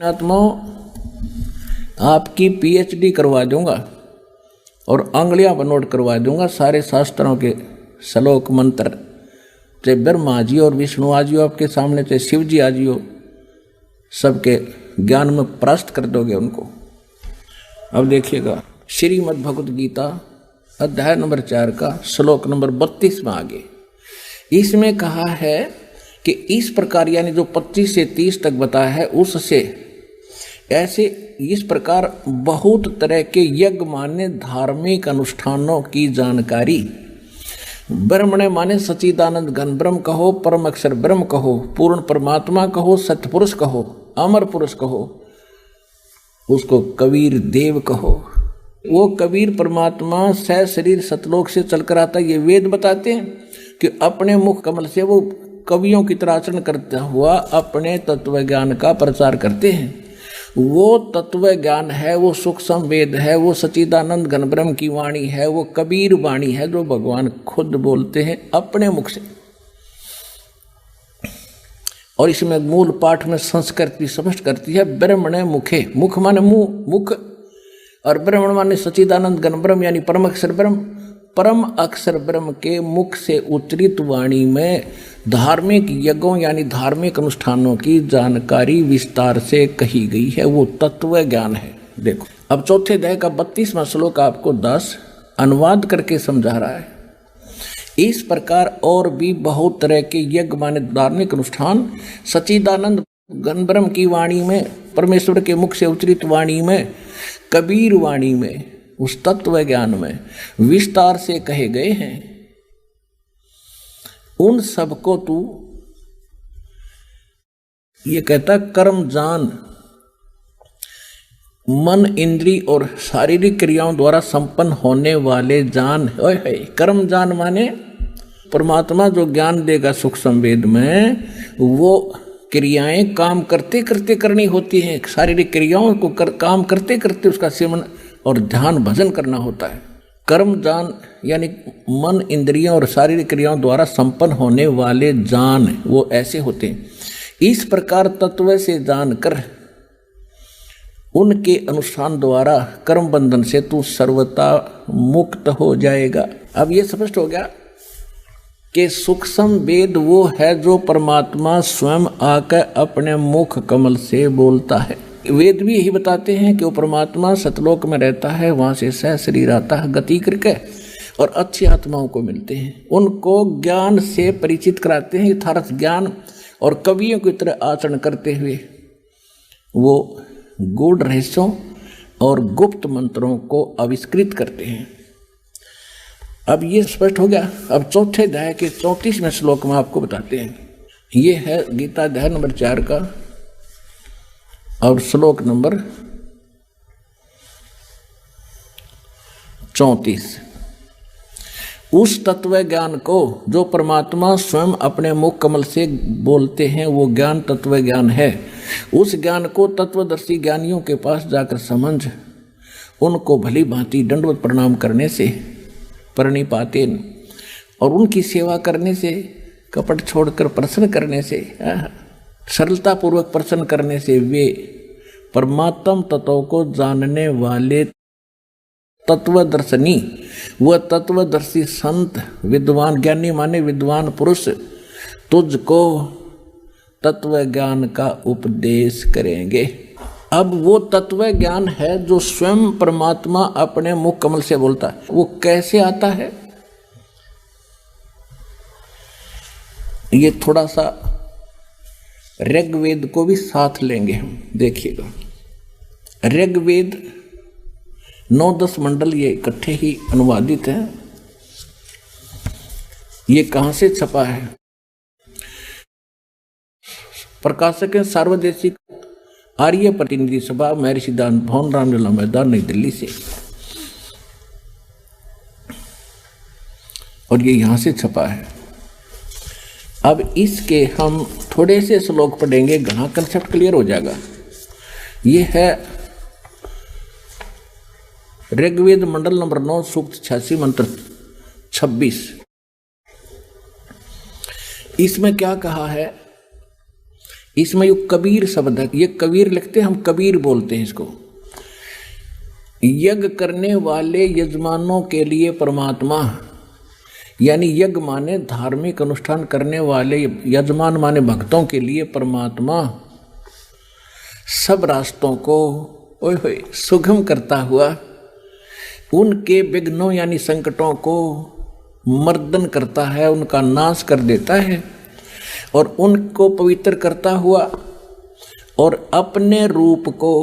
आत्माओं, आपकी पीएचडी करवा दूंगा और अंगुलियां पर नोट करवा दूंगा सारे शास्त्रों के श्लोक मंत्र, चाहे ब्रह्मा जी और विष्णु आजी हो आपके सामने, चाहे शिव जी आजी हो, सबके ज्ञान में परास्त कर दोगे उनको। अब देखिएगा श्रीमद् भगवद गीता अध्याय नंबर 4 का श्लोक नंबर 32 में आगे इसमें कहा है कि इस प्रकार, यानी जो 25 से 30 तक बताया है उससे ऐसे इस प्रकार बहुत तरह के यज्ञ माने धार्मिक अनुष्ठानों की जानकारी, ब्रह्मणे माने सच्चिदानंद घन ब्रह्म कहो, परम अक्षर ब्रह्म कहो, पूर्ण परमात्मा कहो, सत्पुरुष कहो, अमर पुरुष कहो, उसको कबीर देव कहो। वो कबीर परमात्मा सह शरीर सतलोक से चलकर आता, ये वेद बताते हैं कि अपने मुख कमल से वो कवियों की तरह आचरण करता हुआ अपने तत्व ज्ञान का प्रचार करते हैं। वो तत्व ज्ञान है, वो सूक्ष्म वेद है, वो सच्चिदानंद घन ब्रह्म की वाणी है, वो कबीर वाणी है जो भगवान खुद बोलते हैं अपने मुख से। और इसमें मूल पाठ में संस्कृत भी स्पष्ट करती है, ब्रह्मणे मुखे, मुख माने मुंह, मुख, और ब्रह्मण माने सच्चिदानंद घन ब्रह्म यानी परम अक्षर ब्रह्म, परम अक्षर ब्रह्म के मुख से उच्चरित वाणी में धार्मिक यज्ञों यानी धार्मिक अनुष्ठानों की जानकारी विस्तार से कही गई है, वो तत्व ज्ञान है। देखो अब चौथे अध्याय का 32वां श्लोक आपको 10 अनुवाद करके समझा रहा है। इस प्रकार और भी बहुत तरह के यज्ञ माने धार्मिक अनुष्ठान सच्चिदानंद घन ब्रह्म की वाणी में, परमेश्वर के मुख से उच्चरित वाणी में, कबीर वाणी में, उस तत्व ज्ञान में विस्तार से कहे गए हैं। उन सबको तू, ये कहता कर्म जान, मन इंद्री और शारीरिक क्रियाओं द्वारा संपन्न होने वाले जान। कर्म जान माने परमात्मा जो ज्ञान देगा सूक्ष्म वेद में, वो क्रियाएं काम करते करते करनी होती हैं। शारीरिक क्रियाओं को काम करते करते उसका सेवन और ध्यान भजन करना होता है। कर्म जान यानी मन इंद्रियों और शारीरिक क्रियाओं द्वारा संपन्न होने वाले जान, वो ऐसे होते हैं। इस प्रकार तत्व से जानकर उनके अनुष्ठान द्वारा कर्म बंधन से तू सर्वथा मुक्त हो जाएगा। अब ये स्पष्ट हो गया कि सूक्ष्म वेद वो है जो परमात्मा स्वयं आकर अपने मुख कमल से बोलता है। वेद भी यही बताते हैं कि वो परमात्मा सतलोक में रहता है, वहाँ से सह शरीर आता है गति करके और अच्छी आत्माओं को मिलते हैं, उनको ज्ञान से परिचित कराते हैं यथार्थ ज्ञान, और कवियों की तरह आचरण करते हुए वो गूढ़ रहस्यों और गुप्त मंत्रों को आविष्कृत करते हैं। अब ये स्पष्ट हो गया। अब चौथे अध्याय के 34वें श्लोक में आपको बताते हैं। ये है गीता अध्याय नंबर 4 का और श्लोक नंबर 34। उस तत्व ज्ञान को जो परमात्मा स्वयं अपने मुख कमल से बोलते हैं वो ज्ञान तत्व ज्ञान है। उस ज्ञान को तत्वदर्शी ज्ञानियों के पास जाकर समझ उनको भली भांति दंडवत प्रणाम करने से, प्रणिपातेन, और उनकी सेवा करने से, कपट छोड़कर प्रसन्न करने से, सरलता पूर्वक प्रसन्न करने से वे परमात्म तत्व को जानने वाले तत्वदर्शनी, वह तत्वदर्शी संत विद्वान, ज्ञानी माने विद्वान पुरुष तुझको तत्व ज्ञान का उपदेश करेंगे। अब वो तत्व ज्ञान है जो स्वयं परमात्मा अपने मुख कमल से बोलता है। वो कैसे आता है, ये थोड़ा सा ऋग्वेद को भी साथ लेंगे हम। देखिएगा ऋग्वेद 9-10 मंडल ये इकट्ठे ही अनुवादित हैं। ये कहाँ से छपा है? प्रकाशक है सार्वदेशिक आर्य प्रतिनिधि सभा, महर्षि सिद्धांत भवन, रामलीला मैदान, नई दिल्ली से, और ये यहां से छपा है। अब इसके हम थोड़े से श्लोक पढ़ेंगे, घना कंसेप्ट क्लियर हो जाएगा। ये है ऋग्वेद मंडल नंबर 9 सूक्त 86 मंत्र 26। इसमें क्या कहा है? इसमें यो कबीर शब्द है, ये कबीर लिखते हैं, हम कबीर बोलते हैं इसको। यज्ञ करने वाले यजमानों के लिए परमात्मा, यानी यज्ञ माने धार्मिक अनुष्ठान करने वाले यजमान माने भक्तों के लिए परमात्मा सब रास्तों को ओए होए सुगम करता हुआ उनके विघ्नों यानी संकटों को मर्दन करता है, उनका नाश कर देता है और उनको पवित्र करता हुआ और अपने रूप को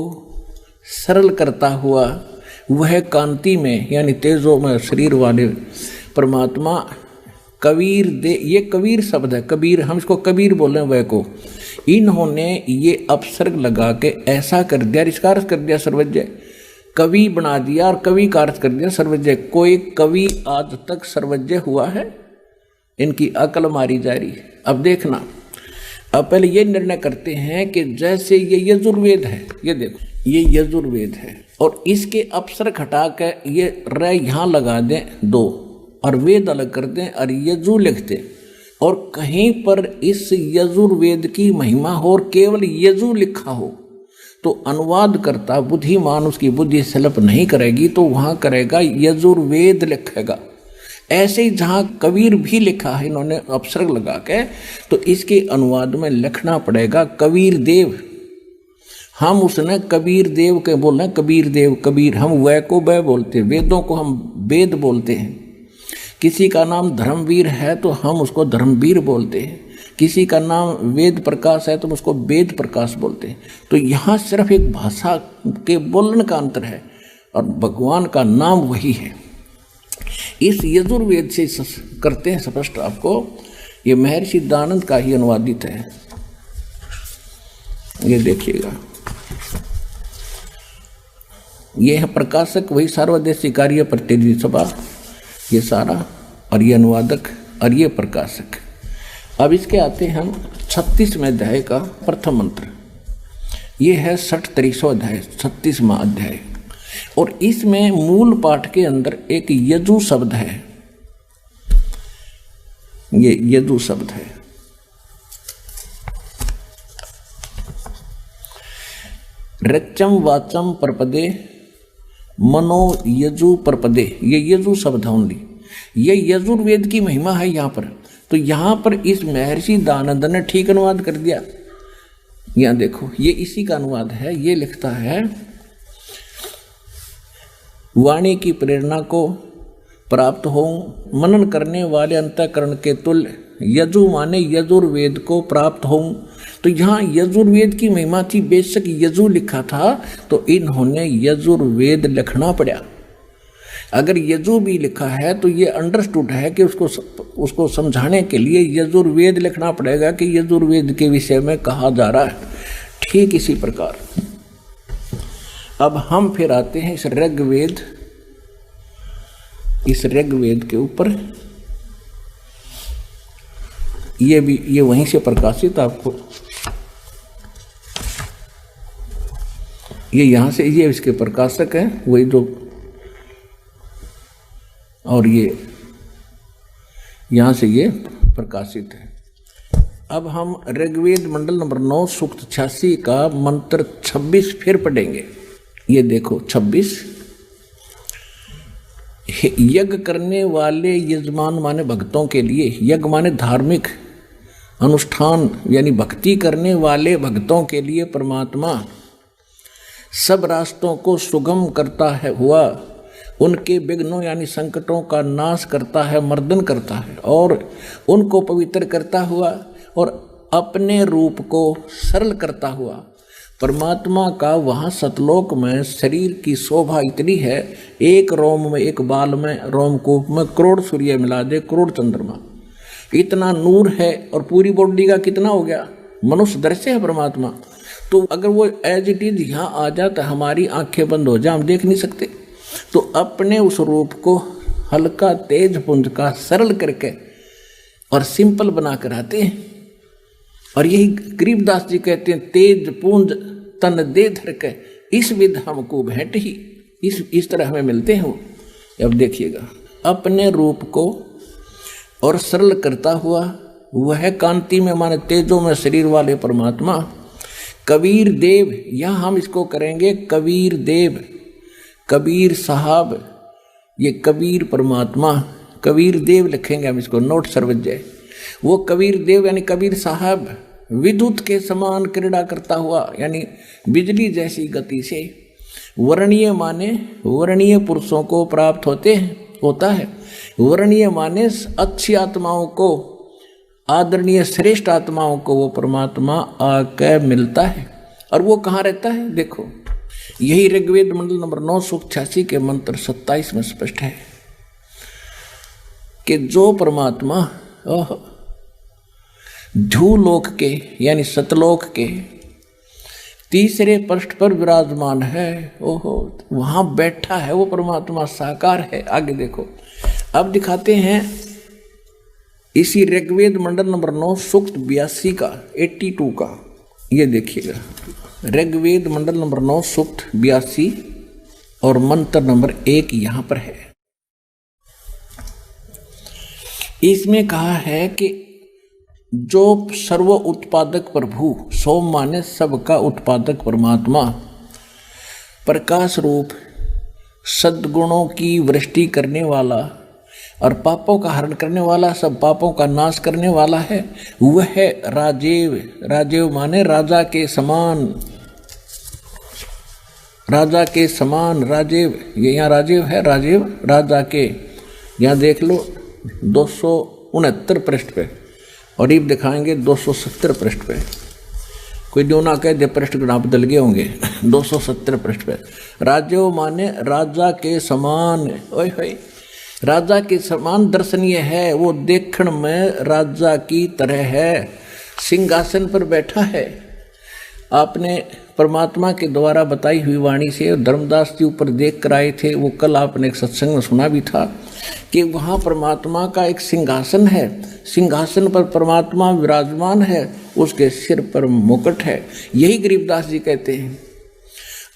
सरल करता हुआ वह कांति में यानी तेजो में शरीर वाले परमात्मा कबीर दे, ये कबीर शब्द है, कबीर, हम इसको कबीर बोल रहे हैं। वह को इन्होंने ये अपसर्ग लगा के ऐसा कर दिया, इसका अर्थ कर दिया सर्वज्ञ, कवि बना दिया और कवि का अर्थ कर दिया सर्वज्ञ। कोई कवि आज तक सर्वज्ञ हुआ है? इनकी अकल मारी जा रही है। अब देखना, अब पहले ये निर्णय करते हैं कि जैसे ये यजुर्वेद है, ये देखो ये यजुर्वेद है और इसके अपसर्ग हटा के ये र यहाँ लगा दें दो और वेद अलग कर दें और यजु लिख दें और कहीं पर इस यजुर्वेद की महिमा हो और केवल यजु लिखा हो तो अनुवाद करता बुद्धिमान उसकी बुद्धि सलप नहीं करेगी, तो वहाँ करेगा यजुर्वेद लिखेगा। ऐसे ही जहाँ कबीर भी लिखा है इन्होंने अपसर्ग लगा के, तो इसके अनुवाद में लिखना पड़ेगा कबीर देव। हम उसने कबीर देव के बोल रहे हैं, कबीर देव कबीर, हम वह को वह बोलते हैं, वेदों को हम वेद बोलते हैं। किसी का नाम धर्मवीर है तो हम उसको धर्मवीर बोलते हैं, किसी का नाम वेद प्रकाश है तो हम उसको वेद प्रकाश बोलते हैं। तो यहाँ सिर्फ एक भाषा के बोलने का अंतर है और भगवान का नाम वही है। इस यजुर्वेद से करते हैं स्पष्ट आपको, ये महर्षि दानंद का ही अनुवादित है। ये देखिएगा, ये है प्रकाशक वही सर्वदेशी कार्य प्रतिनिधि सभा, ये सारा, और ये अनुवादक और ये प्रकाशक। अब इसके आते हैं हम 36वें अध्याय का प्रथम मंत्र। ये है 63वां अध्याय, 36वां अध्याय, और इसमें मूल पाठ के अंदर एक यजु शब्द है। ये यजु शब्द है। रच्चम वाचम परपदे मनो यजु परपदे, ये यजु शब्द है ओनली। ये यजुर्वेद की महिमा है यहाँ पर। तो यहाँ पर इस महर्षि दानंद ने ठीक अनुवाद कर दिया। यहाँ देखो, ये इसी का अनुवाद है। ये लिखता है, वाणी की प्रेरणा को प्राप्त हो मनन करने वाले अंतःकरण के तुल्य यजु माने यजुर्वेद को प्राप्त हो। तो यहाँ यजुर्वेद की महिमा थी, बेशक यजु लिखा था तो इन्होंने यजुर्वेद लिखना पड़ा। अगर यजु भी लिखा है तो ये अंडरस्टूड है कि उसको समझाने के लिए यजुर्वेद लिखना पड़ेगा कि यजुर्वेद के विषय में कहा जा रहा है। ठीक इसी प्रकार अब हम फिर आते हैं इस ऋग्वेद, इस ऋग्वेद के ऊपर। ये भी ये वहीं से प्रकाशित, आपको ये यहाँ से, ये इसके प्रकाशक हैं वही जो, और ये यहाँ से ये प्रकाशित है। अब हम ऋग्वेद मंडल नंबर 9 सूक्त 86 का मंत्र 26 फिर पढ़ेंगे। ये देखो 26, यज्ञ करने वाले यजमान माने भक्तों के लिए, यज्ञ माने धार्मिक अनुष्ठान यानी भक्ति करने वाले भक्तों के लिए परमात्मा सब रास्तों को सुगम करता है हुआ उनके विघ्नों यानी संकटों का नाश करता है, मर्दन करता है और उनको पवित्र करता हुआ और अपने रूप को सरल करता हुआ। परमात्मा का वहाँ सतलोक में शरीर की शोभा इतनी है, एक रोम में, एक बाल में, रोमकूप में करोड़ सूर्य मिला दे, करोड़ चंद्रमा, इतना नूर है। और पूरी बॉडी का कितना हो गया, मनुष्य दृश्य है परमात्मा। तो अगर वो एज इट इज यहाँ आ जाता, हमारी आंखें बंद हो जाए, हम देख नहीं सकते। तो अपने उस रूप को हल्का तेज पुंज का सरल करके और सिंपल बना कर आते हैं। और यही गरीबदास जी कहते हैं, तेज पुंज तन दे धर के इस विध हमको भेंट ही, इस तरह हमें मिलते हैं वो। अब देखिएगा, अपने रूप को और सरल करता हुआ वह कांति में माने तेजों में शरीर वाले परमात्मा। कबीर देव, यहां हम इसको करेंगे कबीर देव, कबीर साहब, ये कबीर परमात्मा, कबीर देव लिखेंगे हम इसको, नोट सर्वज्ञ। वो कबीर देव यानी कबीर साहब विद्युत के समान क्रीड़ा करता हुआ यानी बिजली जैसी गति से वर्णीय माने वर्णीय पुरुषों को प्राप्त होता है। वर्णीय माने अच्छी आत्माओं को, आदरणीय श्रेष्ठ आत्माओं को वो परमात्मा आकर मिलता है। और वो कहाँ रहता है? देखो यही ऋग्वेद मंडल नंबर 9 सूक्त 86 के मंत्र 27 में स्पष्ट है कि जो परमात्मा ध्रुवलोक के यानी सतलोक के तीसरे पृष्ठ पर विराजमान है, ओहो वहां बैठा है वो परमात्मा, साकार है। आगे देखो, अब दिखाते हैं इसी ऋग्वेद मंडल नंबर 9 सूक्त 82 का 82 का, ये देखिएगा ऋग्वेद मंडल नंबर 9 सूक्त 82 और मंत्र नंबर 1 यहां पर है। इसमें कहा है कि जो सर्व उत्पादक प्रभु, सोम माने सबका उत्पादक परमात्मा, प्रकाश रूप सद्गुणों की वृष्टि करने वाला और पापों का हरण करने वाला, सब पापों का नाश करने वाला है, वह है राजेव। राजेव माने राजा के समान, राजा के समान राजेव। ये यहाँ राजेव है, राजेव राजा के। यहाँ देख लो 269 पृष्ठ पे, और ये दिखाएंगे 270 पृष्ठ पे। कोई जो ना कह दे पृष्ठ का नाम बदल गए होंगे। 270 पृष्ठ पे राजेव माने राजा के समान। ओए होए, राजा के समान दर्शनीय है, वो देखण में राजा की तरह है, सिंहासन पर बैठा है। आपने परमात्मा के द्वारा बताई हुई वाणी से धर्मदास जी ऊपर देख कर आए थे, वो कल आपने एक सत्संग में सुना भी था कि वहाँ परमात्मा का एक सिंहासन है, सिंहासन पर परमात्मा विराजमान है, उसके सिर पर मुकुट है। यही गरीबदास जी कहते हैं।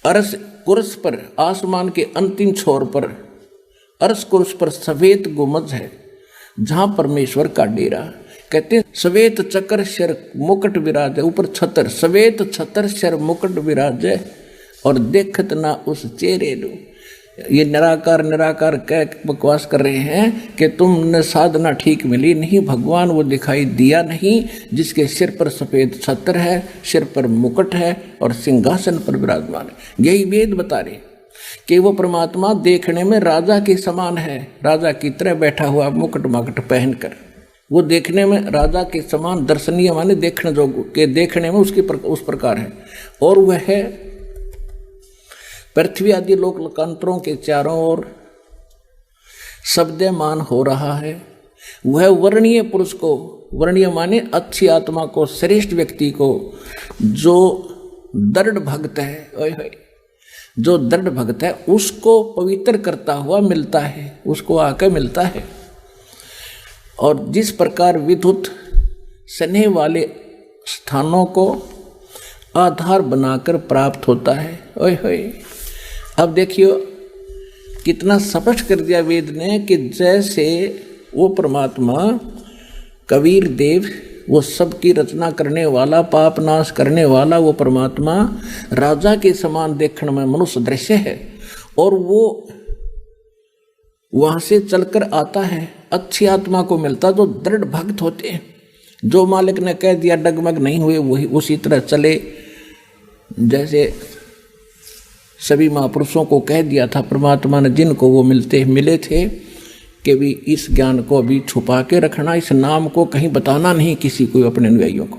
अरस कुर्स पर, आसमान के अंतिम छोर पर अरस कुर्स पर सफेद गुंबद है, जहाँ परमेश्वर का डेरा। कहते हैं सवेत चक्र शर मुकुट विराज, ऊपर छतर, सवेत छतर शर मुकुट विराज और देखत ना उस चेहरे लो। ये निराकार निराकार कह बकवास कर रहे हैं कि तुमने साधना ठीक मिली नहीं, भगवान वो दिखाई दिया नहीं जिसके सिर पर सफेद छत्र है, सिर पर मुकुट है और सिंहासन पर विराजमान है। यही वेद बता रहे कि वो परमात्मा देखने में राजा के समान है, राजा की तरह बैठा हुआ मुकुट माकुट पहनकर, वो देखने में राजा के समान दर्शनीय माने देखने जो के देखने में उस प्रकार है। और वह है पृथ्वी आदि लोक लोकांतरों के चारों ओर शब्दमान हो रहा है। वह वर्णीय पुरुष को, वर्णीय माने अच्छी आत्मा को, श्रेष्ठ व्यक्ति को, जो दृढ़ भक्त है, ओए होए, जो दृढ़ भक्त है उसको पवित्र करता हुआ मिलता है, उसको आकर मिलता है। और जिस प्रकार विद्युत स्नेह वाले स्थानों को आधार बनाकर प्राप्त होता है, ओए होए। अब देखियो कितना स्पष्ट कर दिया वेद ने कि जैसे वो परमात्मा कबीर देव, वो सबकी रचना करने वाला, पाप नाश करने वाला वो परमात्मा राजा के समान देखने में मनुष्य दृश्य है, और वो वहां से चलकर आता है, अच्छी आत्मा को मिलता जो दृढ़ भक्त होते हैं, जो मालिक ने कह दिया डगमग नहीं हुए, वही उसी तरह चले। जैसे सभी महापुरुषों को कह दिया था परमात्मा ने, जिनको वो मिले थे कि भी इस ज्ञान को अभी छुपा के रखना, इस नाम को कहीं बताना नहीं किसी को, अपने अनुयायियों को।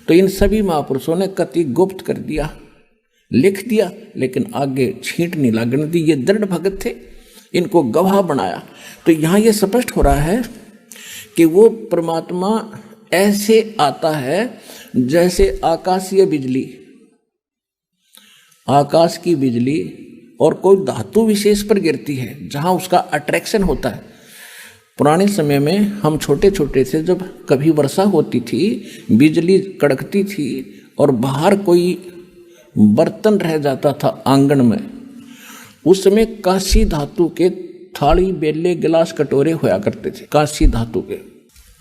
तो इन सभी महापुरुषों ने कति गुप्त कर दिया, लिख दिया, लेकिन आगे छींट नहीं लगने दी। ये दृढ़ भगत थे, इनको गवाह बनाया। तो यहाँ ये स्पष्ट हो रहा है कि वो परमात्मा ऐसे आता है जैसे आकाशीय बिजली, आकाश की बिजली और कोई धातु विशेष पर गिरती है जहाँ उसका अट्रैक्शन होता है। पुराने समय में हम छोटे छोटे थे, जब कभी वर्षा होती थी, बिजली कड़कती थी और बाहर कोई बर्तन रह जाता था आंगन में, उस समय कांसी धातु के थाली बेले गिलास कटोरे होया करते थे, कांसी धातु के।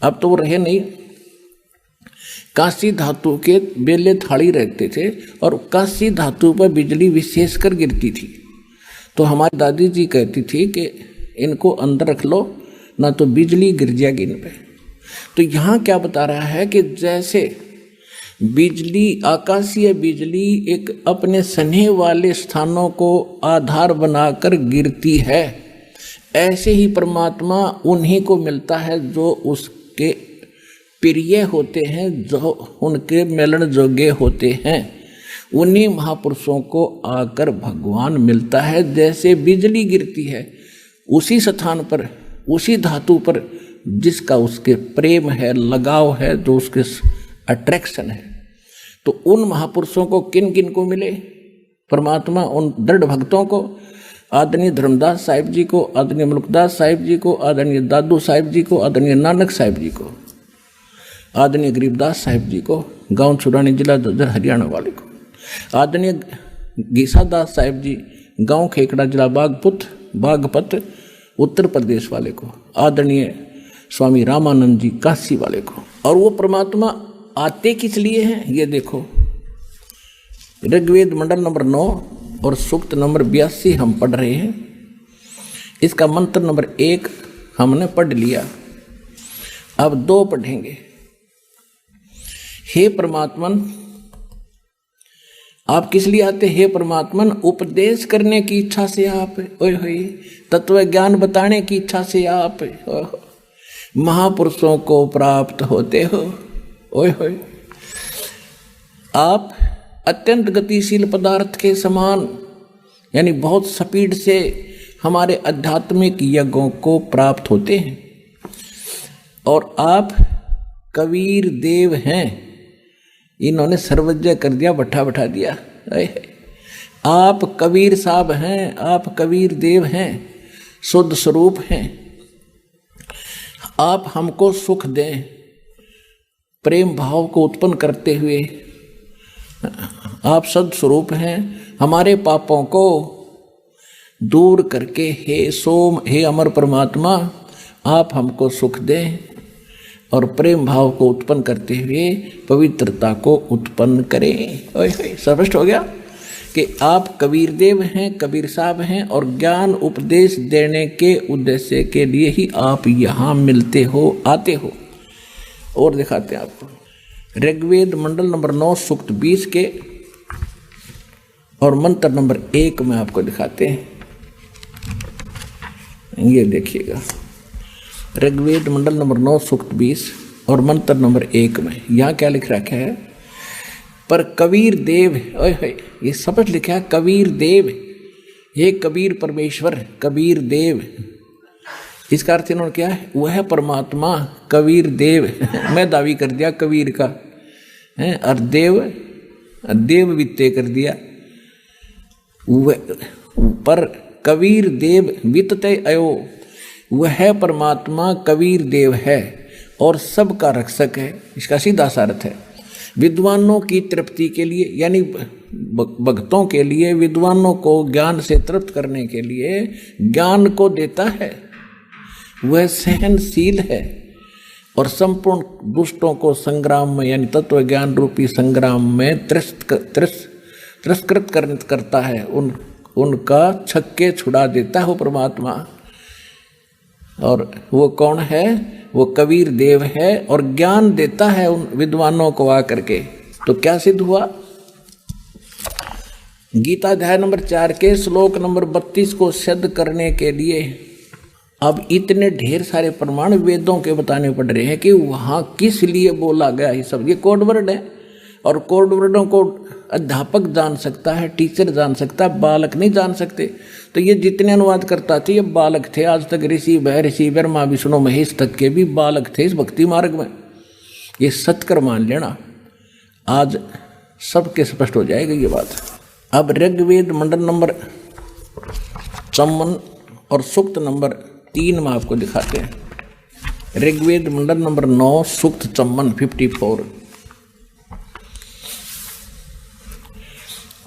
अब तो वो रहे नहीं, कांसी धातु के बेले थाली रहते थे और कांसी धातु पर बिजली विशेषकर गिरती थी। तो हमारी दादी जी कहती थी कि इनको अंदर रख लो, ना तो बिजली गिर जाएगी इन पे। तो यहाँ क्या बता रहा है कि जैसे बिजली, आकाशीय बिजली एक अपने सने वाले स्थानों को आधार बनाकर गिरती है, ऐसे ही परमात्मा उन्हीं को मिलता है जो उसके प्रिय होते हैं, जो उनके मिलन जोग्य होते हैं। उन्हीं महापुरुषों को आकर भगवान मिलता है। जैसे बिजली गिरती है उसी स्थान पर, उसी धातु पर जिसका उसके प्रेम है, लगाव है, जो उसके अट्रैक्शन है। तो उन महापुरुषों को किन किन को मिले परमात्मा? उन दृढ़ भक्तों को, आदरणीय धर्मदास साहिब जी को, आदरणीय मुल्कदास साहिब जी को, आदरणीय दादू साहिब जी को, आदरणीय नानक साहिब जी को, आदरणीय गरीबदास साहिब जी को, गांव छुड़ानी जिला ददर हरियाणा वाले को, आदरणीय गीसादास साहिब जी गांव खेकड़ा जिला बागपत उत्तर प्रदेश वाले को, आदरणीय स्वामी रामानंद जी काशी वाले को। और वो परमात्मा आते किस लिए हैं ये देखो। ऋग्वेद मंडल नंबर 9 और सूक्त नंबर 82 हम पढ़ रहे हैं। इसका मंत्र नंबर 1 हमने पढ़ लिया, अब 2 पढ़ेंगे। हे परमात्मन, आप किस लिए आते? हे परमात्मन, उपदेश करने की इच्छा से आप, ओए होए, तत्व ज्ञान बताने की इच्छा से आप महापुरुषों को प्राप्त होते हो। ओए होए, आप अत्यंत गतिशील पदार्थ के समान, यानी बहुत स्पीड से हमारे आध्यात्मिक यज्ञों को प्राप्त होते हैं। और आप कबीर देव हैं। इन्होंने सर्वज्ञ कर दिया, बैठा दिया। आप कबीर साहब हैं, आप कबीर देव हैं, शुद्ध स्वरूप हैं। आप हमको सुख दें, प्रेम भाव को उत्पन्न करते हुए। आप सद स्वरूप हैं, हमारे पापों को दूर करके हे अमर परमात्मा, आप हमको सुख दें और प्रेम भाव को उत्पन्न करते हुए पवित्रता को उत्पन्न करें। ओए स्पष्ट हो गया कि आप कबीर देव हैं, कबीर साहब हैं, और ज्ञान उपदेश देने के उद्देश्य के लिए ही आप यहाँ मिलते हो, आते हो। और दिखाते हैं आपको ऋग्वेद मंडल नंबर 9 सूक्त 20 के और मंत्र नंबर 1 में आपको दिखाते हैं। ये देखिएगा, ऋग्वेद मंडल नंबर 9 सूक्त 20 और मंत्र नंबर 1 में यहाँ क्या लिख रखा है? पर कबीर देव, ओए होए, ये शब्द लिखा है कबीर देव, हे कबीर परमेश्वर, कबीर देव। इसका अर्थ इन्होंने क्या है? वह परमात्मा कबीर देव मैं दावी कर दिया कबीर का है, और देव वित्ते कर दिया। पर कबीर देव वित्ते अयो, वह परमात्मा कबीर देव है और सबका रक्षक है। इसका सीधा सा अर्थ है विद्वानों की तृप्ति के लिए, यानी भक्तों के लिए, विद्वानों को ज्ञान से तृप्त करने के लिए ज्ञान को देता है। वह सहनशील है और संपूर्ण दुष्टों को संग्राम में, यानी तत्व ज्ञान रूपी संग्राम में तिरस्कृत करता है, उनका छक्के छुड़ा देता है परमात्मा। और वो कौन है? वो कबीर देव है और ज्ञान देता है उन विद्वानों को आकर के। तो क्या सिद्ध हुआ? गीता अध्याय नंबर 4 के श्लोक नंबर 32 को सिद्ध करने के लिए अब इतने ढेर सारे प्रमाण वेदों के बताने पड़ रहे हैं कि वहाँ किस लिए बोला गया। ये सब ये कोड वर्ड है, और कोड वर्डों को अध्यापक जान सकता है, टीचर जान सकता है, बालक नहीं जान सकते। तो ये जितने अनुवाद करता थे ये बालक थे। आज तक ऋषि ब्रह्मा विष्णु महेश तक के भी बालक थे इस भक्ति मार्ग में। ये सत्कर मान लेना, आज सबके स्पष्ट हो जाएगा ये बात। अब ऋग्वेद मंडल नंबर 54 और सूक्त नंबर 3 में आपको दिखाते हैं। ऋग्वेद मंडल नंबर 9 सूक्त 54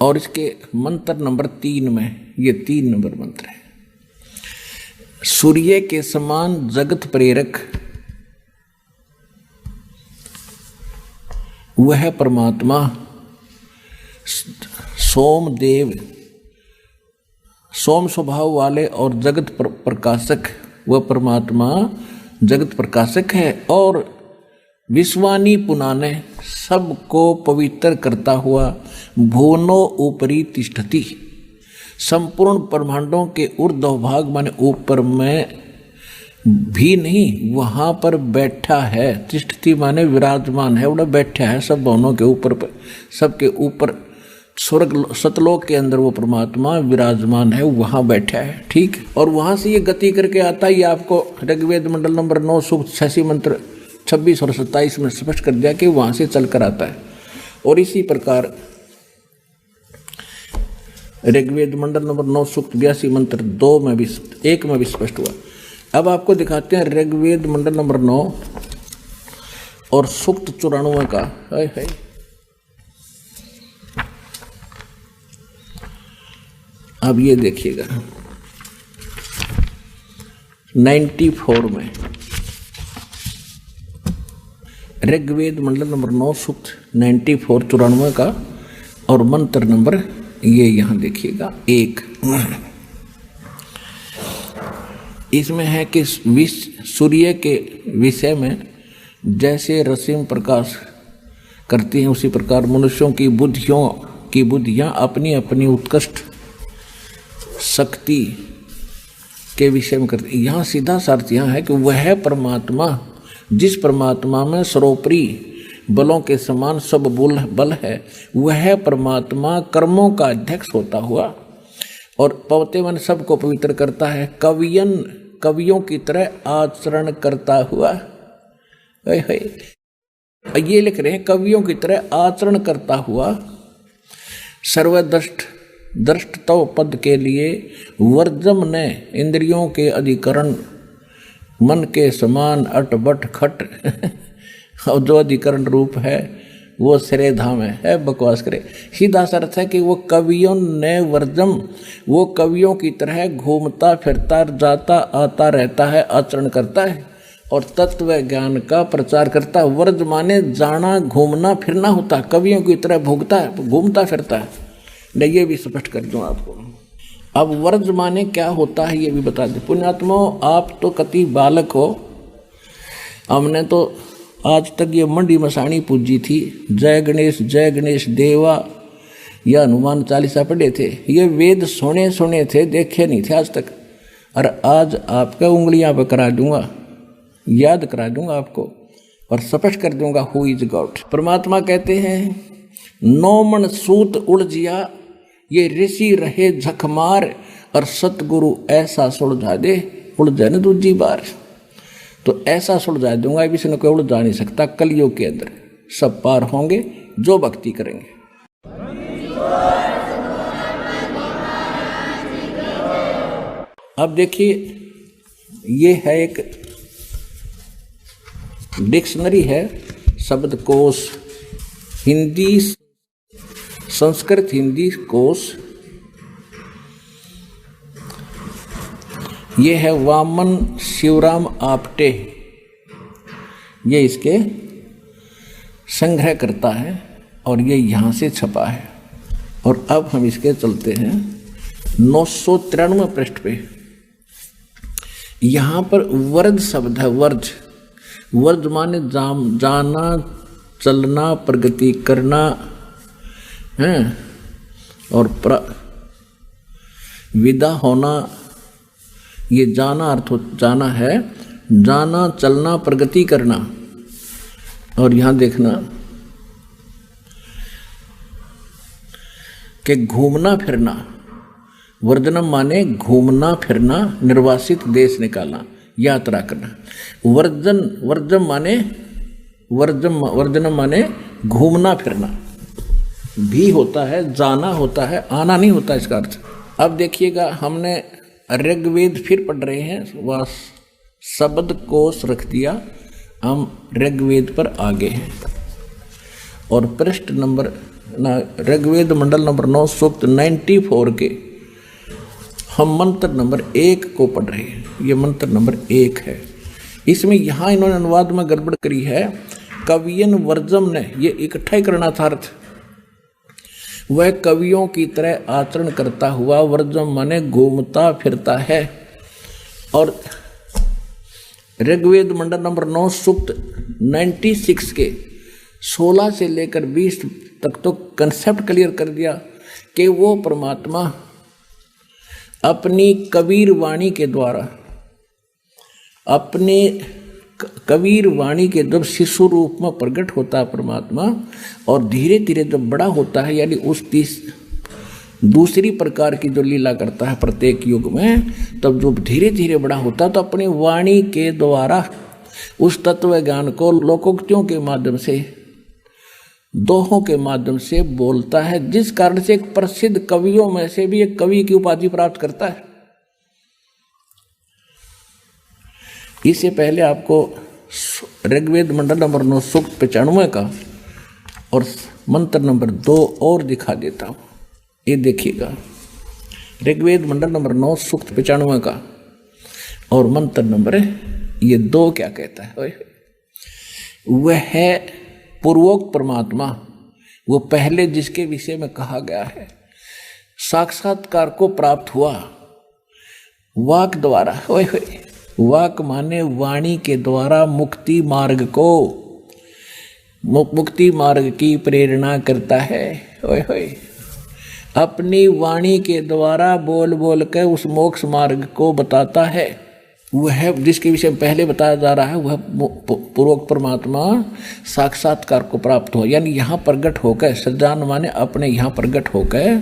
और इसके मंत्र नंबर 3 में, ये 3 नंबर मंत्र है। सूर्य के समान जगत प्रेरक वह परमात्मा सोमदेव, सोम स्वभाव वाले और जगत प्रकाशक, वह परमात्मा जगत प्रकाशक है। और विश्वानी पुनाने, सबको पवित्र करता हुआ, भुवनो ऊपरी तिष्ठति, संपूर्ण ब्रह्मांडों के ऊर्ध्व भाग माने ऊपर में भी नहीं, वहाँ पर बैठा है। तिष्ठति माने विराजमान है, उड़ा बैठा है सब भवनों के ऊपर पर, सबके ऊपर स्वर्ग सतलोक के अंदर वो परमात्मा विराजमान है, वहाँ बैठा है। ठीक, और वहाँ से ये गति करके आता है। ये आपको ऋग्वेद मंडल नंबर 9 सूक्त 86 मंत्र 26 और 27 में स्पष्ट कर दिया कि वहाँ से चल कर आता है। और इसी प्रकार ऋग्वेद मंडल नंबर 9 सूक्त 82 मंत्र 2 में भी 1 में भी स्पष्ट हुआ। अब आपको दिखाते हैं ऋग्वेद मंडल नंबर 9 और सूक्त 94 का। है अब ये देखिएगा 94 में, ऋग्वेद मंडल नंबर 9 सूक्त 94 94 का और मंत्र नंबर ये यहाँ देखिएगा 1। इसमें है कि सूर्य के विषय में जैसे रश्मि प्रकाश करती हैं, उसी प्रकार मनुष्यों की बुद्धियाँ अपनी अपनी उत्कृष्ट शक्ति के विषय में करती। यहाँ सीधा अर्थ यहाँ है कि वह परमात्मा, जिस परमात्मा में सर्वोपरि बलों के समान सब बल है, वह परमात्मा कर्मों का अध्यक्ष होता हुआ और पवते मन सबको पवित्र करता है, कवियों की तरह आचरण करता हुआ। ये लिख रहे हैं कवियों की तरह आचरण करता हुआ, सर्वदृष्टत्व पद के लिए वर्जम ने इंद्रियों के अधिकरण मन के समान अट बट खट और जो अधिकरण रूप है वो श्रेय धाम है बकवास करे। सीधा अर्थ है कि वो कवियों ने वर्जम, वो कवियों की तरह घूमता फिरता जाता आता रहता है, आचरण करता है और तत्व ज्ञान का प्रचार करता है। वर्ज माने जाना, घूमना फिरना होता है, कवियों की तरह भोगता है, घूमता फिरता है। नहीं, ये भी स्पष्ट कर दूँ आपको। अब वर्ज माने क्या होता है ये भी बता दें। पुण्यात्मा, आप तो कति बालक हो, हमने तो आज तक ये मंडी मसाणी पूजी थी, जय गणेश देवा या हनुमान चालीसा पढ़े थे, ये वेद सुने थे, देखे नहीं थे आज तक। और आज आपका उंगलियां पर करा दूंगा, याद करा दूंगा आपको और स्पष्ट कर दूंगा हु इज गॉड। परमात्मा कहते हैं 9 मन सूत उलझिया, ये ऋषि रहे झकमार और सतगुरु ऐसा सुलझा दे, उलझे न दूजी बार। तो ऐसा सुलझा दूंगा, किसी ने कोई उलझा नहीं सकता। कलयुग के अंदर सब पार होंगे जो भक्ति करेंगे। अब देखिए, ये है एक डिक्शनरी है, शब्दकोश, हिंदी संस्कृत हिंदी कोश। ये है वामन शिवराम आपटे, ये इसके संग्रह करता है और ये यहाँ से छपा है। और अब हम इसके चलते हैं 993 पृष्ठ पे। यहाँ पर वर्ज शब्द है, वर्ज माने जाना, चलना, प्रगति करना है और विदा होना। ये जाना अर्थ जाना है, जाना, चलना, प्रगति करना। और यहाँ देखना कि घूमना फिरना, वर्जनम माने घूमना फिरना, निर्वासित देश निकालना, यात्रा करना। वर्जम माने वर्जनम माने घूमना फिरना भी होता है, जाना होता है, आना नहीं होता इसका अर्थ। अब देखिएगा, हमने ऋग्वेद फिर पढ़ रहे हैं, वह शब्द कोश रख दिया, हम ऋग्वेद पर आगे हैं और पृष्ठ नंबर ऋग्वेद मंडल नंबर 9 सूक्त 94 के हम मंत्र नंबर 1 को पढ़ रहे हैं। ये मंत्र नंबर 1 है। इसमें यहाँ इन्होंने अनुवाद में गड़बड़ करी है, कवियन वर्जम ने, ये इकट्ठा ही करना था अर्थ, वह कवियों की तरह आचरण करता हुआ वर्जम माने घूमता फिरता है। और ऋग्वेद मंडल नंबर 9 सूक्त 96 के 16 से लेकर 20 तक तो कंसेप्ट क्लियर कर दिया कि वो परमात्मा अपनी कबीर वाणी के द्वारा, अपने कबीर वाणी के जब शिशु रूप में प्रकट होता है परमात्मा, और धीरे धीरे जब बड़ा होता है, यानी उस दूसरी प्रकार की जो लीला करता है प्रत्येक युग में, तब जो धीरे धीरे बड़ा होता है तो अपनी वाणी के द्वारा उस तत्व ज्ञान को लोकोक्तियों के माध्यम से, दोहों के माध्यम से बोलता है, जिस कारण से एक प्रसिद्ध कवियों में से भी एक कवि की उपाधि प्राप्त करता है। इससे पहले आपको ऋग्वेद मंडल नंबर 9 सूक्त 95 का और मंत्र नंबर 2 और दिखा देता हूं। ये देखिएगा, ऋग्वेद मंडल नंबर 9 सूक्त 95 का और मंत्र नंबर ये 2 क्या कहता है। वह है पूर्वोक्त परमात्मा, वो पहले जिसके विषय में कहा गया है, साक्षात्कार को प्राप्त हुआ वाक द्वारा। वाक माने वाणी के द्वारा मुक्ति मार्ग को, मुक्ति मार्ग की प्रेरणा करता है। अपनी वाणी के द्वारा बोल बोल कर उस मोक्ष मार्ग को बताता है। वह जिसके विषय में पहले बताया जा रहा है, वह पूर्वोक्त परमात्मा साक्षात्कार को प्राप्त हो, यानी यहाँ प्रगट होकर, सज्जान माने अपने यहाँ प्रगट होकर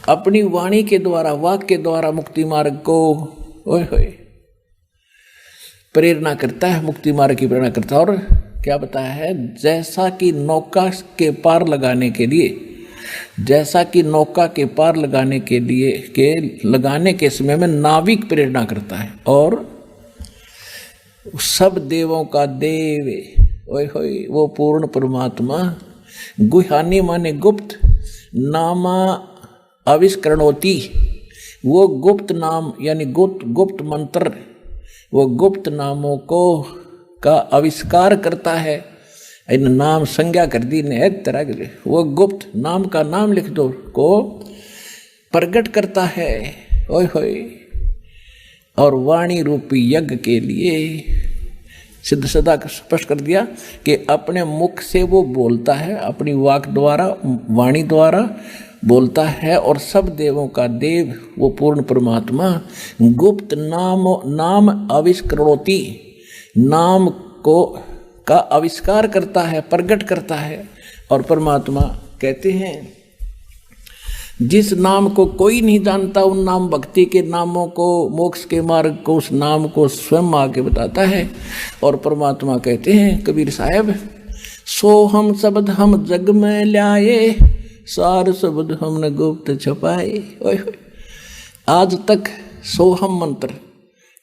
अपनी वाणी के द्वारा, वाक के द्वारा मुक्ति मार्ग को प्रेरणा करता है, मुक्ति मार्ग की प्रेरणा करता है। और क्या बताया है, जैसा कि नौका के पार लगाने के लिए, जैसा कि नौका के पार लगाने के लिए लगाने के समय में नाविक प्रेरणा करता है, और सब देवों का देव वो पूर्ण परमात्मा, गुहानी माने गुप्त, नामा आविष्करणोति, वो गुप्त नाम यानी गुप्त मंत्र, वो गुप्त नामों को का आविष्कार करता है। इन नाम संज्ञा कर दी ने तरह के, वो गुप्त नाम का नाम लिख दो को प्रकट करता है। और वाणी रूपी यज्ञ के लिए सिद्ध सदा स्पष्ट कर दिया कि अपने मुख से वो बोलता है, अपनी वाक द्वारा, वाणी द्वारा बोलता है, और सब देवों का देव वो पूर्ण परमात्मा गुप्त नाम आविष्करणोति, नाम को का आविष्कार करता है, प्रकट करता है। और परमात्मा कहते हैं जिस नाम को कोई नहीं जानता, उन नाम भक्ति के नामों को, मोक्ष के मार्ग को, उस नाम को स्वयं आके बताता है। और परमात्मा कहते हैं कबीर साहब, सो हम शब्द हम जग में लाए, सार शब्द हमने गुप्त छपाए। आज तक सोहम मंत्र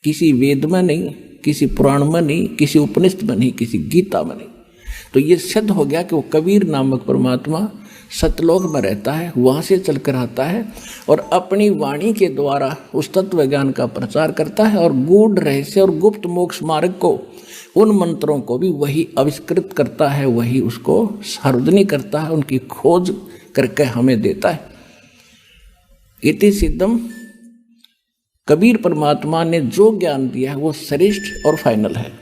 किसी वेद में नहीं, किसी पुराण में नहीं, किसी उपनिषद में नहीं, किसी गीता में नहीं। तो ये सिद्ध हो गया कि वो कबीर नामक परमात्मा सतलोक में रहता है, वहाँ से चलकर आता है और अपनी वाणी के द्वारा उस तत्व ज्ञान का प्रचार करता है, और गूढ़ रहस्य और गुप्त मोक्ष मार्ग को, उन मंत्रों को भी वही आविष्कृत करता है, वही उसको सार्वजनिक करता है, उनकी खोज करके हमें देता है। इति सिद्धम, कबीर परमात्मा ने जो ज्ञान दिया है वो श्रेष्ठ और फाइनल है।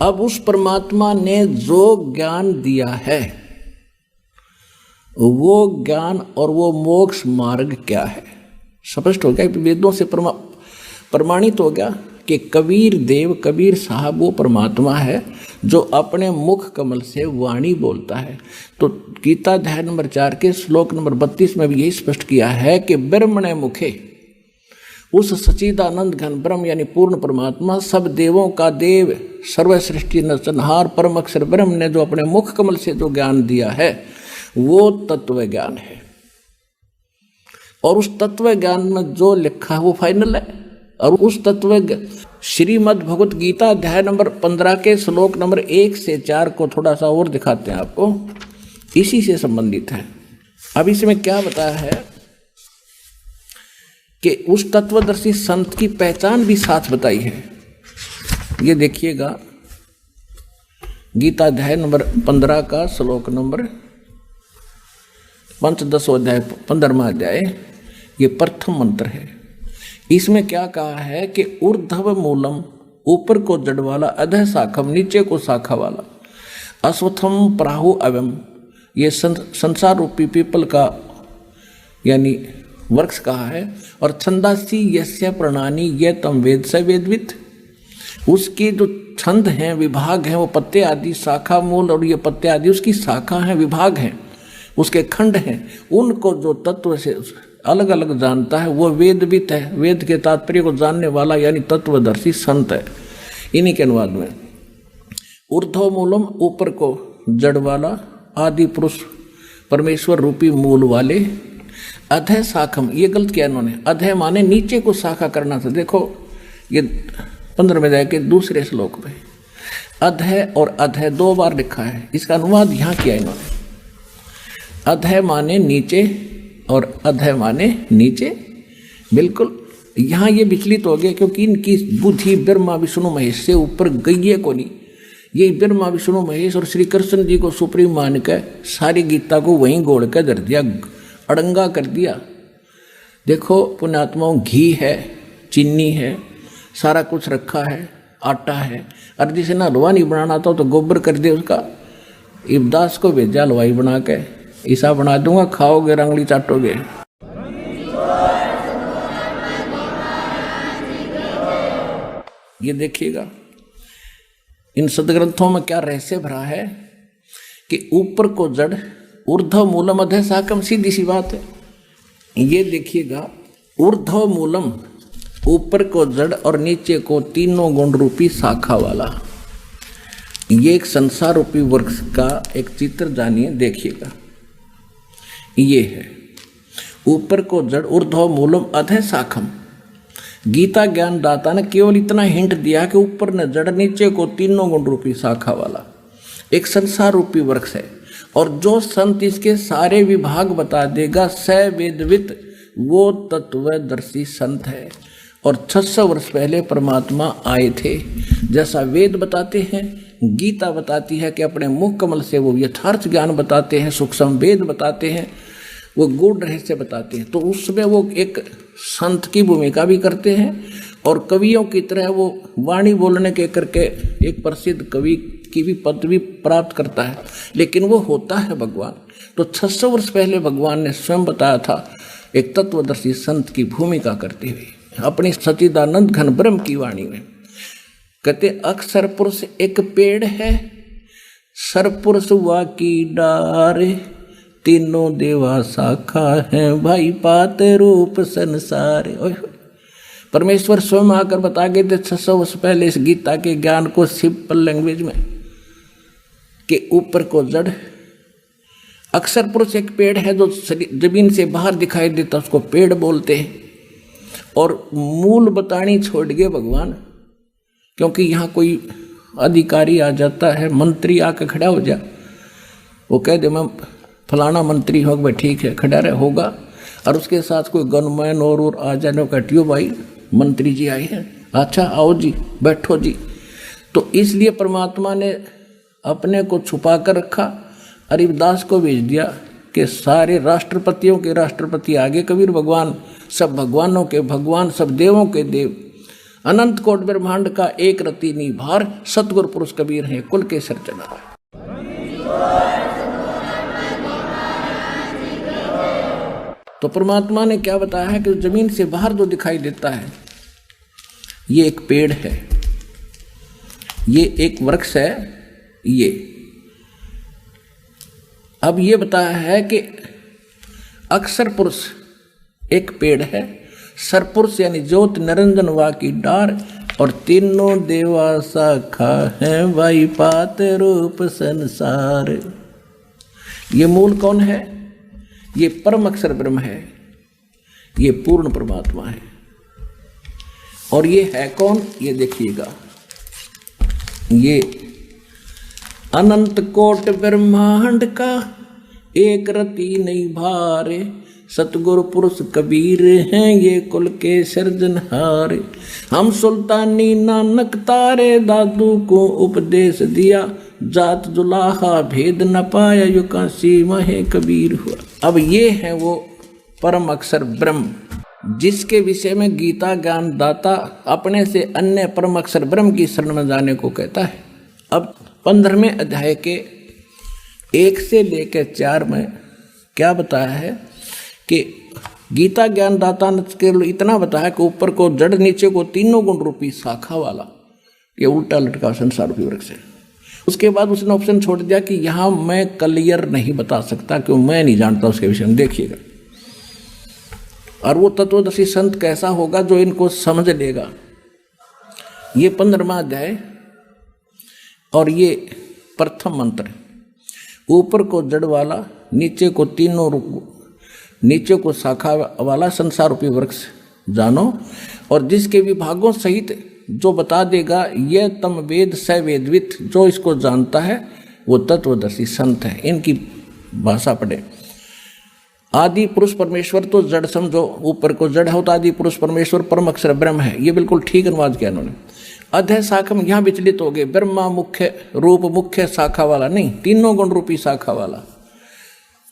अब उस परमात्मा ने जो ज्ञान दिया है वो ज्ञान और वो मोक्ष मार्ग क्या है, स्पष्ट हो गया। वेदों से प्रमाणित हो गया कि कबीर देव, कबीर साहब वो परमात्मा है जो अपने मुख कमल से वाणी बोलता है। तो गीता अध्याय नंबर 4 के श्लोक नंबर 32 में भी यही स्पष्ट किया है कि ब्रह्मणे मुखे, उस सच्चिदानंद घन ब्रह्म यानी पूर्ण परमात्मा, सब देवों का देव, सर्व सृष्टि नरसंहार परम अक्षर ब्रह्म ने जो अपने मुख कमल से जो ज्ञान दिया है वो तत्व ज्ञान है। और उस तत्व ज्ञान में जो लिखा है वो फाइनल है। और उस तत्व श्रीमद् भगवत गीता अध्याय नंबर 15 के श्लोक नंबर 1 से 4 को थोड़ा सा और दिखाते हैं आपको, इसी से संबंधित है। अब इसमें क्या बताया है कि उस तत्वदर्शी संत की पहचान भी साथ बताई है। ये देखिएगा, गीता अध्याय नंबर 15 का श्लोक नंबर 5 अध्याय 15वां अध्याय, ये प्रथम मंत्र है। इसमें क्या कहा है कि ऊर्ध्व मूलम, ऊपर को जड़ वाला, अधः शाखम, नीचे को शाखा वाला, अश्वत्थम प्राहु अवम, ये संसार रूपी पीपल का यानी वृक्ष कहा है। और छंदासी यस्य प्रणानी ये तम वेद से वेदवित, उसके जो छंद हैं, विभाग हैं, वो पत्ते आदि, शाखा मूल और ये पत्ते आदि उसकी शाखा हैं, विभाग हैं, उसके खंड हैं, उनको जो तत्व से अलग अलग जानता है वो वेदवित है। वेद के तात्पर्य को जानने वाला यानी तत्वदर्शी संत है। इन्हीं के अनुवाद में ऊर्ध्व मूलम, ऊपर को जड़ वाला, आदि पुरुष परमेश्वर रूपी मूल वाले, अधः शाखम, ये गलत किया इन्होंने, अधः माने नीचे को शाखा करना था। देखो ये 15 में जाके दूसरे श्लोक में अधः और अधः 2 बार लिखा है, इसका अनुवाद यहाँ किया इन्होंने। अधः माने नीचे और अधः माने नीचे, बिल्कुल यहाँ ये विचलित हो गए क्योंकि इनकी बुद्धि ब्रह्मा विष्णु महेश से ऊपर गई है को नहीं। ये ब्रह्मा विष्णु महेश और श्री कृष्ण जी को सुप्रीम मान के सारी गीता को वहीं गोड़ के धर दिया, अड़ंगा कर दिया। देखो पुण्यात्माओं, घी है, चीनी है, सारा कुछ रखा है, आटा है, और जिसे ना हलवा नहीं बनाना था तो गोबर कर दे उसका। इब्दास को भेजा हलवाई बना के, ऐसा बना दूंगा, खाओगे रंगली चाटोगे। ये देखिएगा इन सदग्रंथों में क्या रहस्य भरा है कि ऊपर को जड़, ऊर्ध्व मूलम अधः शाखम, सीधी सी बात है। ये देखिएगा, ऊर्ध्व मूलम, ऊपर को जड़ और नीचे को तीनों गुण रूपी शाखा वाला, ये एक संसार रूपी वृक्ष का एक चित्र जानिए, देखिएगा। ये है ऊपर को जड़, ऊर्ध्व मूलम अधः शाखम। गीता ज्ञान दाता ने केवल इतना हिंट दिया कि ऊपर न जड़, नीचे को तीनों गुण रूपी शाखा वाला एक संसार रूपी वृक्ष है। और जो संत इसके सारे विभाग बता देगा, स वेदवित, वो तत्वदर्शी संत है। और 600 वर्ष पहले परमात्मा आए थे, जैसा वेद बताते हैं, गीता बताती है कि अपने मुख कमल से वो यथार्थ ज्ञान बताते हैं, सूक्ष्म वेद बताते हैं, वो गूढ़ रहस्य बताते हैं। तो उसमें वो एक संत की भूमिका भी करते हैं और कवियों की तरह वो वाणी बोलने के करके एक प्रसिद्ध कवि की भी पदवी प्राप्त करता है, लेकिन वो होता है भगवान। तो 600 वर्ष पहले भगवान ने स्वयं बताया था एक तत्वदर्शी संत की भूमिका करते हुए अपनी सच्चिदानंद घन ब्रह्म की वाणी में। कहते अक्षर पुरुष एक पेड़ है, सरपुरुष वा की डार, तीनों देवा शाखा है, भाई पात रूप संसार। परमेश्वर स्वयं आकर बता गए थे 600 वर्ष पहले इस गीता के ज्ञान को सिंपल लैंग्वेज में कि ऊपर को जड़, अक्षर पुरुष एक पेड़ है जो जमीन से बाहर दिखाई देता, उसको पेड़ बोलते हैं। और मूल बतानी छोड़ गए भगवान, क्योंकि यहाँ कोई अधिकारी आ जाता है, मंत्री आकर खड़ा हो जा, वो कह दे मैं फलाना मंत्री हो, भाई ठीक है, खड़ा रहे होगा, और उसके साथ कोई गनमैन और आ जाने कटियो, भाई मंत्री जी आए हैं, अच्छा आओ जी, बैठो जी। तो इसलिए परमात्मा ने अपने को छुपा कर रखा, अरिदास को भेज दिया कि सारे राष्ट्रपतियों के राष्ट्रपति आगे कबीर भगवान, सब भगवानों के भगवान, सब देवों के देव, अनंत कोट ब्रह्मांड का एक रति निभार, सतगुरु पुरुष कबीर हैं, कुल के सरचना। तो परमात्मा ने क्या बताया है कि जमीन से बाहर जो दिखाई देता है ये एक पेड़ है, ये एक वृक्ष है। ये अब ये बताया है कि अक्षर पुरुष एक पेड़ है, सरपुरुष यानी ज्योत निरंजन वा की डार, और तीनों देवा शाखा है, भाई पात रूप संसार। ये मूल कौन है? ये परम अक्षर ब्रह्म है, ये पूर्ण परमात्मा है। और ये है कौन? ये देखिएगा, ये अनंत कोट ब्रह्मांड का एक रति नहीं भारे, सतगुरु पुरुष कबीर हैं ये कुल के सृजनहार। हम सुल्तानी नानक तारे दादू को उपदेश दिया, जात जुलाहा भेद न पाया यु काशी महे कबीर हुआ। अब ये है वो परम अक्षर ब्रह्म, जिसके विषय में गीता ज्ञान दाता अपने से अन्य परम अक्षर ब्रह्म की शरण में जाने को कहता है। अब 15वें अध्याय के 1 से लेकर 4 में क्या बताया है कि गीता ज्ञान दाता ने केवल इतना बताया कि ऊपर को जड़ नीचे को तीनों गुण रूपी शाखा वाला ये उल्टा लटका संसार रूपी वृक्ष है। उसके बाद उसने ऑप्शन छोड़ दिया कि यहाँ मैं क्लियर नहीं बता सकता क्यों मैं नहीं जानता उसके विषय में, देखिएगा। और वो तत्वदर्शी संत कैसा होगा जो इनको समझ लेगा। ये 15वां अध्याय और ये प्रथम मंत्र, ऊपर को जड़ वाला नीचे को तीनों नीचे को शाखा वाला संसार रूपी वृक्ष जानो, और जिसके विभागों सहित जो बता देगा यह तम वेद स वेदवित, जो इसको जानता है वो तत्वदर्शी संत है। इनकी भाषा पढ़े। आदि पुरुष परमेश्वर तो जड़ समझो, ऊपर को जड़ होता आदि पुरुष परमेश्वर परम अक्षर ब्रह्म है, ये बिल्कुल ठीक अनुवाद किया उन्होंने। अध्याय शाखा में यहाँ विचलित हो गए, ब्रह्मा मुख्य रूप मुख्य शाखा वाला नहीं, तीनों गुण रूपी शाखा वाला।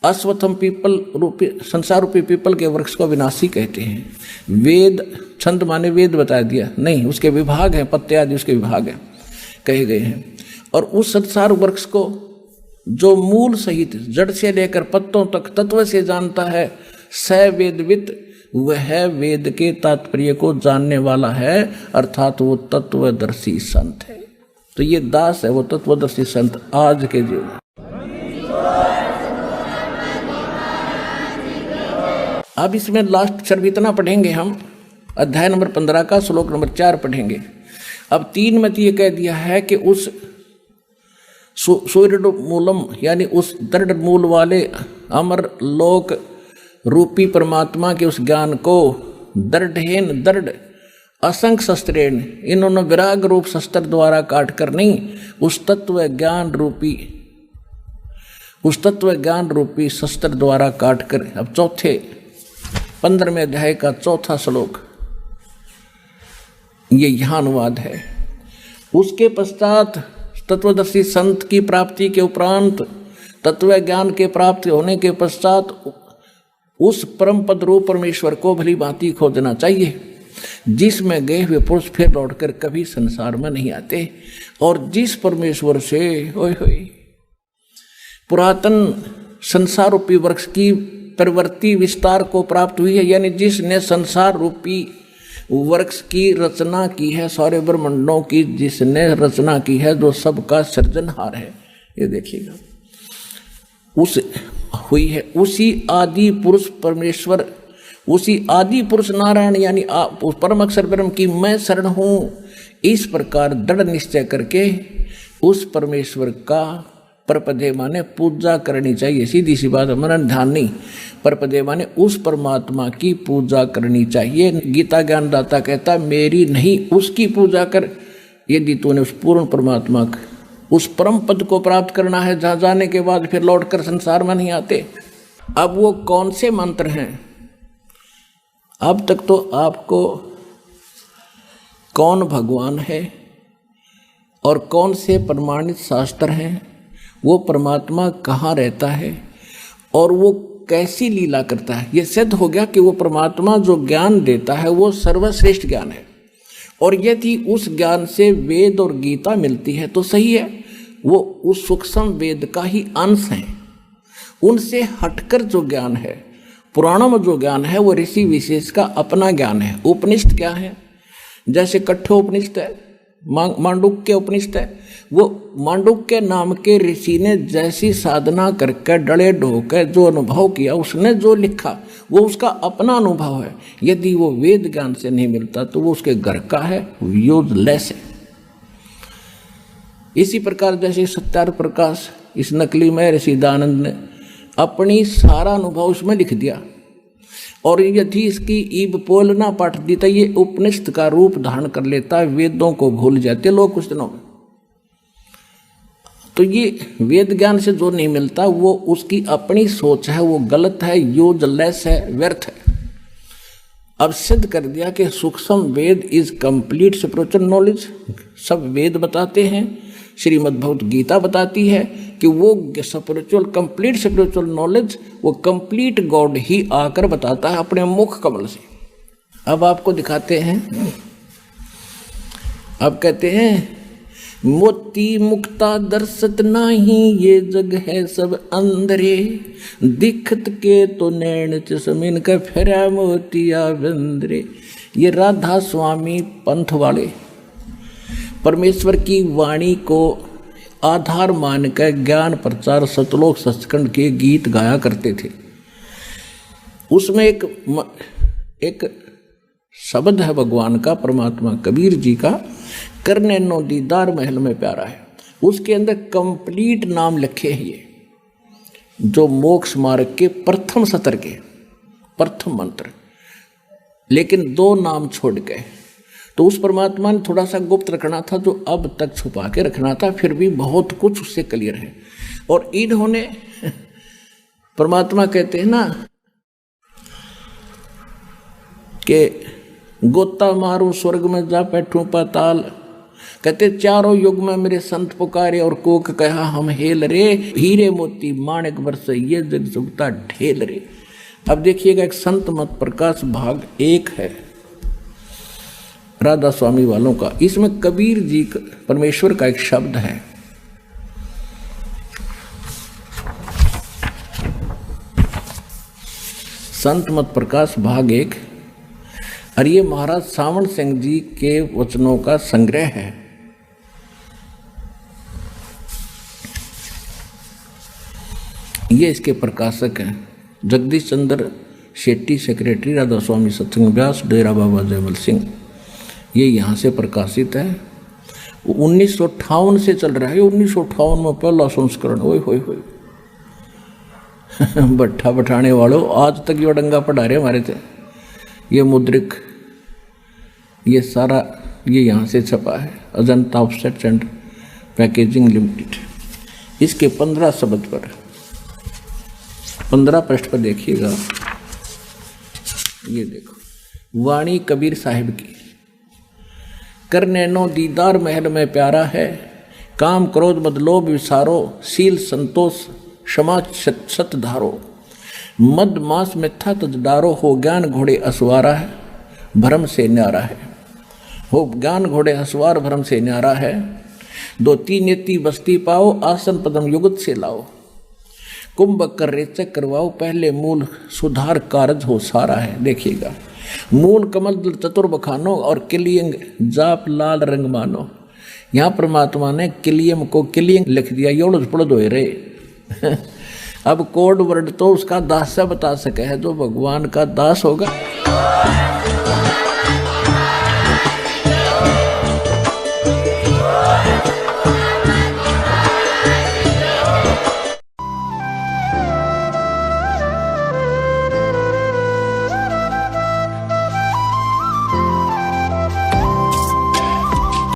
अश्वत्थम पीपल रूपी संसार रूपी पीपल के वृक्ष को विनाशी कहते हैं। वेद छंद माने वेद बता दिया नहीं, उसके विभाग हैं, पत्ते आदि उसके विभाग हैं कहे गए हैं। और उस संसार वृक्ष को जो मूल सहित जड़ से लेकर पत्तों तक तत्व से जानता है, स वेदवित, वह वेद के तात्पर्य को जानने वाला है, अर्थात वो तत्वदर्शी संत है। तो ये दास है वो तत्वदर्शी संत आज के जीवन। अब इसमें लास्ट अक्षर भी इतना पढ़ेंगे हम, अध्याय नंबर 15 का श्लोक नंबर 4 पढ़ेंगे। अब 3 में तो ये कह दिया है कि उस सूर्य मूलम यानी उस दृढ़ मूल वाले अमर लोक रूपी परमात्मा के उस ज्ञान को दृढ़ेन दृढ़ असंख्य शस्त्रेण, इन्होंने विराग रूप शस्त्र द्वारा काट कर नहीं, उस तत्व ज्ञान रूपी शस्त्र द्वारा काट कर। अब चौथे 15वें अध्याय का चौथा श्लोक ये यहाँ अनुवाद है। उसके पश्चात तत्वदर्शी संत की प्राप्ति के उपरांत तत्व ज्ञान के प्राप्त होने के पश्चात उस परम पद रूप परमेश्वर को भली भांति खोजना चाहिए, जिसमें गए हुए पुरुष फिर लौटकर कभी संसार में नहीं आते, और जिस परमेश्वर से पुरातन संसार रूपी वृक्ष की प्रवृत्ति विस्तार को प्राप्त हुई है, यानी जिसने संसार रूपी वृक्ष की रचना की है, सारे ब्रह्मांडों की जिसने रचना की है, जो सबका सृजनहार है, ये देखिएगा उस हुई है। उसी आदि पुरुष परमेश्वर, उसी आदि पुरुष नारायण यानी परम अक्षर ब्रह्म की मैं शरण हूँ, इस प्रकार दृढ़ निश्चय करके उस परमेश्वर का परपदे माने पूजा करनी चाहिए। सीधी सी बात है, मनन ध्यान नहीं। परपदे माने उस परमात्मा की पूजा करनी चाहिए। गीता ज्ञानदाता कहता मेरी नहीं उसकी पूजा कर, यदि तूने उस पूर्ण परमात्मा उस परम पद को प्राप्त करना है, जहाँ जाने के बाद फिर लौटकर संसार में नहीं आते। अब वो कौन से मंत्र हैं? अब तक तो आपको कौन भगवान है और कौन से प्रमाणित शास्त्र हैं, वो परमात्मा कहाँ रहता है और वो कैसी लीला करता है, ये सिद्ध हो गया कि वो परमात्मा जो ज्ञान देता है वो सर्वश्रेष्ठ ज्ञान है। और यदि उस ज्ञान से वेद और गीता मिलती है तो सही है, वो उस सूक्ष्म वेद का ही अंश है। उनसे हटकर जो ज्ञान है, पुराणों में जो ज्ञान है, वो ऋषि विशेष का अपना ज्ञान है। उपनिषद क्या है? जैसे कठोपनिषद है, मांडुक्य उपनिषद है, वो मांडुक्य नाम के ऋषि ने जैसी साधना करके डले ढोकर जो अनुभव किया, उसने जो लिखा वो उसका अपना अनुभव है। यदि वो वेद ज्ञान से नहीं मिलता तो वो उसके घर का है, यूजलेस है। इसी प्रकार जैसे सत्यार्थ प्रकाश इस नकली में ऋषि दयानंद ने अपनी सारा अनुभव उसमें लिख दिया, और यदि इसकी ईब पोल ना पढ़ दी तो ये उपनिषद का रूप धारण कर लेता है, वेदों को भूल जाते लोग कुछ दिनों में। तो ये वेद ज्ञान से जो नहीं मिलता वो उसकी अपनी सोच है, वो गलत है, यूजलेस है, व्यर्थ है। अब सिद्ध कर दिया कि सूक्ष्म वेद इज कंप्लीट स्पिरिचुअल नॉलेज। सब वेद बताते हैं श्रीमद् भगवत गीता बताती है कि वो स्पिरिचुअल, कंप्लीट स्पिरिचुअल नॉलेज वो कंप्लीट गॉड ही आकर बताता है अपने मुख कमल से। अब आपको दिखाते हैं, अब कहते हैं मोती मुक्ता दर्शत नाही, ये जग है सब अंधरे, दिखत के तो नैन चश्मिन का फेरा मोतिया बंदरे। ये राधा स्वामी पंथ वाले परमेश्वर की वाणी को आधार मानकर ज्ञान प्रचार सतलोक सचखंड के गीत गाया करते थे। उसमें एक शब्द है भगवान का, परमात्मा कबीर जी का, करने नो दीदार महल में प्यारा है। उसके अंदर कंप्लीट नाम लिखे हैं ये, जो मोक्ष मार्ग के प्रथम सत्र के प्रथम मंत्र, लेकिन 2 नाम छोड़ गए। तो उस परमात्मा ने थोड़ा सा गुप्त रखना था, जो अब तक छुपा के रखना था, फिर भी बहुत कुछ उससे क्लियर है। और इन्होंने परमात्मा कहते हैं ना कि गोता मारूं स्वर्ग में जा बैठूं पाताल, कहते चारों युग में मेरे संत पुकारे और कोक कहा हम हेल रे, हीरे मोती माणिक बरसे ये जग जुगता ढेल रे। अब देखिएगा एक संत मत प्रकाश भाग 1 है राधा स्वामी वालों का, इसमें कबीर जी परमेश्वर का एक शब्द है। संत मत प्रकाश भाग 1, और ये महाराज सावण सिंह जी के वचनों का संग्रह है। ये इसके प्रकाशक हैं जगदीश चंद्र शेट्टी, सेक्रेटरी राधा स्वामी सत्संग व्यास, डेरा बाबा जयमल सिंह। ये यहाँ से प्रकाशित है। 1958 से चल रहा है। 1958 में पहला संस्करण। ओए होए होए भट्ठा बैठाने वालों, आज तक ये डंगा पढ़ा रहे हमारे थे। ये मुद्रिक, ये सारा ये यहाँ से छपा है, Ajanta offset and packaging limited. इसके 15 शब्द पर 15 पृष्ठ पर देखिएगा, ये देखो, वाणी कबीर साहिब की। करने नो दीदार महल में प्यारा है, काम क्रोध मद लोभ विसारो, शील संतोष क्षमा सत धारो, मद मास मिथ्या तज डारो, हो ज्ञान घोड़े असवारा है, भ्रम से न्यारा है। हो ज्ञान घोड़े असवार भ्रम से न्यारा है, 2-3 नेति बस्ती पाओ, आसन पदम युगत से लाओ, कुंभ कर रेचक करवाओ, पहले मूल सुधार कारज हो सारा है। देखिएगा, मूल कमल चतुर बखानो और किलियंग जाप लाल रंग मानो। यहाँ परमात्मा ने किलियम को किलियंग लिख दिया, योड़ पड़द हो रहे। अब कोड वर्ड तो उसका दास से बता सके है, जो भगवान का दास होगा।